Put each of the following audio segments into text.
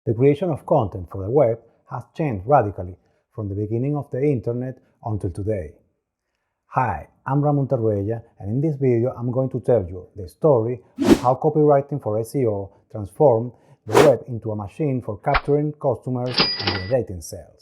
The creation of content for the web has changed radically from the beginning of the internet until today. Hi, I'm Ramon Tarruella, and in this video I'm going to tell you the story of how copywriting for SEO transformed the web into a machine for capturing customers and generating sales.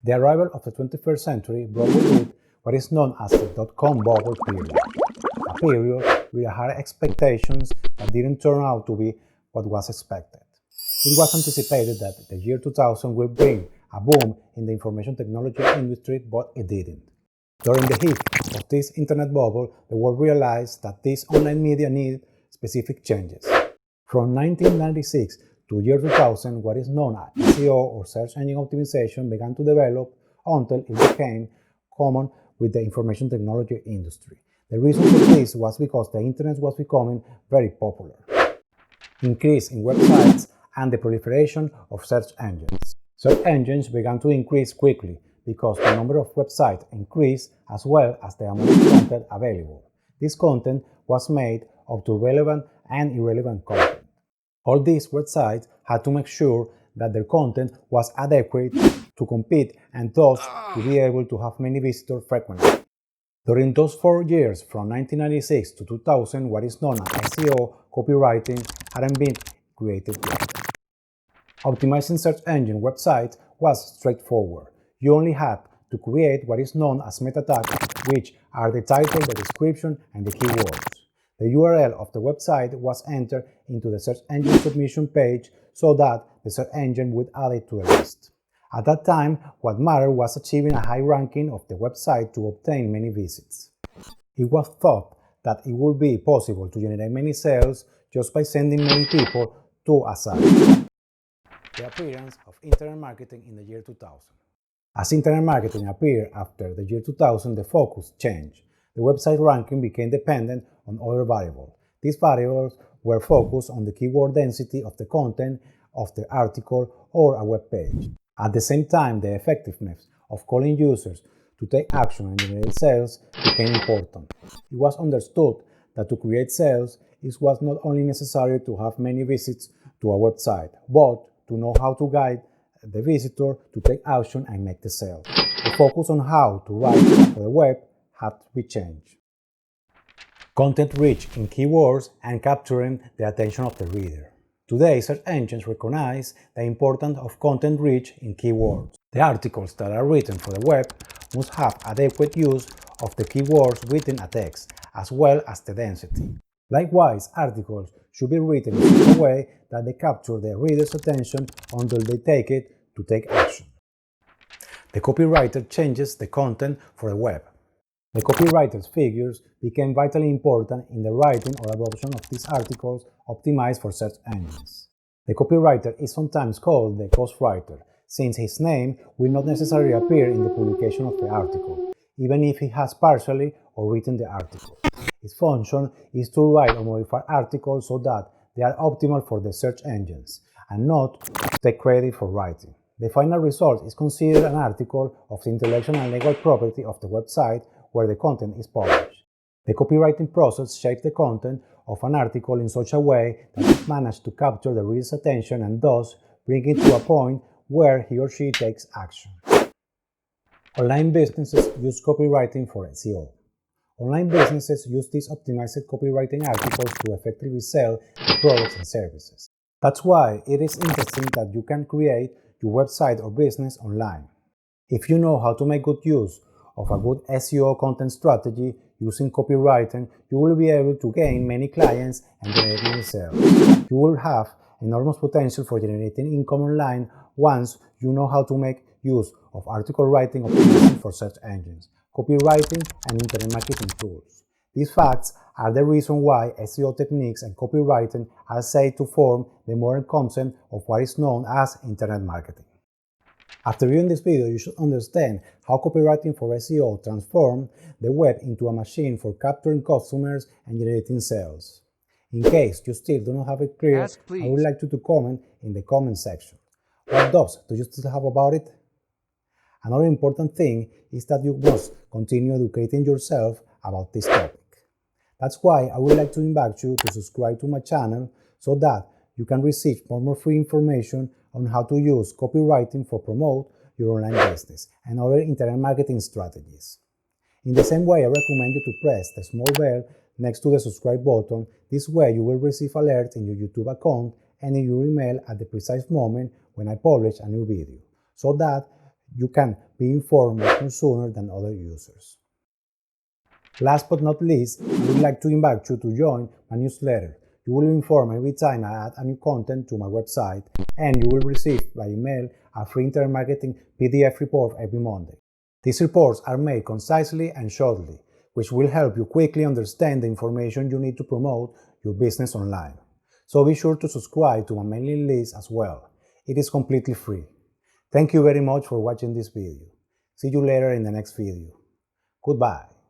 The arrival of the 21st century brought with it what is known as the dot-com bubble period, a period with high expectations that didn't turn out to be what was expected. It was anticipated that the year 2000 would bring a boom in the information technology industry, but it didn't. During the heat of this internet bubble, the world realized that this online media needed specific changes. From 1996 to year 2000, what is known as SEO or search engine optimization began to develop until it became common with the information technology industry. The reason for this was because the internet was becoming very popular. Increase in websites and the proliferation of search engines. Search engines began to increase quickly because the number of websites increased as well as the amount of content available. This content was made up to relevant and irrelevant content. All these websites had to make sure that their content was adequate to compete and thus to be able to have many visitors frequently. During those 4 years, from 1996 to 2000, what is known as SEO copywriting hadn't been created yet. Optimizing search engine websites was straightforward. You only had to create what is known as meta tags, which are the title, the description, and the keywords. The URL of the website was entered into the search engine submission page so that the search engine would add it to the list. At that time, what mattered was achieving a high ranking of the website to obtain many visits. It was thought that it would be possible to generate many sales just by sending many people to a site. The appearance of internet marketing in the year 2000. As internet marketing appeared after the year 2000, the focus changed. The website ranking became dependent on other variables. These variables were focused on the keyword density of the content of the article or a web page. At the same time, the effectiveness of calling users to take action and generate sales became important. It was understood that to create sales, it was not only necessary to have many visits to a website, but to know how to guide the visitor to take action and make the sale. The focus on how to write for the web had to be changed. Content rich in keywords and capturing the attention of the reader. Today, search engines recognize the importance of content rich in keywords. The articles that are written for the web must have adequate use of the keywords within a text, as well as the density. Likewise, articles should be written in such a way that they capture the reader's attention until they take it to take action. The copywriter changes the content for the web. The copywriter's figures became vitally important in the writing or adoption of these articles optimized for search engines. The copywriter is sometimes called the ghostwriter, since his name will not necessarily appear in the publication of the article, even if he has partially or written the article. His function is to write or modify articles so that they are optimal for the search engines, and not to take credit for writing. The final result is considered an article of the intellectual and legal property of the website where the content is published. The copywriting process shapes the content of an article in such a way that it manages to capture the reader's attention and thus bring it to a point where he or she takes action. Online businesses use copywriting for SEO. Online businesses use these optimized copywriting articles to effectively sell their products and services. That's why it is interesting that you can create your website or business online. If you know how to make good use of a good SEO content strategy using copywriting, you will be able to gain many clients and generate many sales. You will have enormous potential for generating income online once you know how to make use of article writing optimization for search engines, copywriting, and internet marketing tools. These facts are the reason why SEO techniques and copywriting are said to form the modern concept of what is known as internet marketing. After viewing this video, you should understand how copywriting for SEO transformed the web into a machine for capturing customers and generating sales. In case you still do not have it clear, Ask, please. I would like you to comment in the comment section. What doubts do you still have about it? Another important thing is that you must continue educating yourself about this topic. That's why I would like to invite you to subscribe to my channel so that you can receive more free information on how to use copywriting for promote your online business and other internet marketing strategies. In the same way, I recommend you to press the small bell next to the subscribe button. This way you will receive alerts in your YouTube account and in your email at the precise moment when I publish a new video, so that you can be informed much sooner than other users. Last but not least, I would like to invite you to join my newsletter. You will be informed every time I add a new content to my website, and you will receive by email a free internet marketing PDF report every Monday. These reports are made concisely and shortly, which will help you quickly understand the information you need to promote your business online. So be sure to subscribe to my mailing list as well. It is completely free. Thank you very much for watching this video. See you later in the next video. Goodbye.